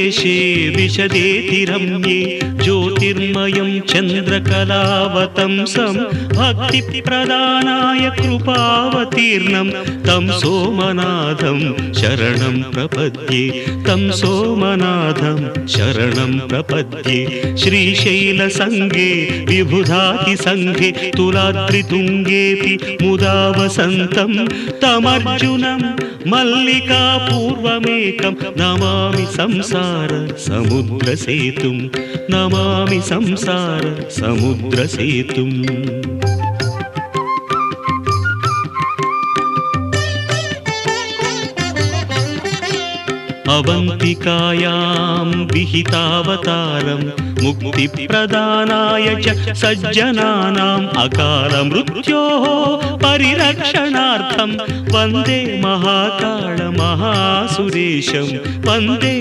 देशे विशदेति रम्ये ज्योतिर्मयं चन्द्रकलावतंसं भक्तिप्रदानाय कृपावतीर्णं तं सोमनाथं शरणं प्रपद्ये तं सोमनाथं शरणं प्रपद्ये श्रीशैलसङ्गे विबुधातिसङ्गे तुलाद्रितुङ्गेऽपि मुदा वसन्तं तमर्जुनं मल्लिकापूर्वमेकं नमामि संसार समुद्रसेतुं नमामि संसार समुद्रसेतुम् अवन्तिकायां विहितावतारं मुक्तिप्रदानाय च सज्जनानाम् अकालमृत्योः परिरक्षणार्थं वन्दे महाकाल महासुरेशं वन्दे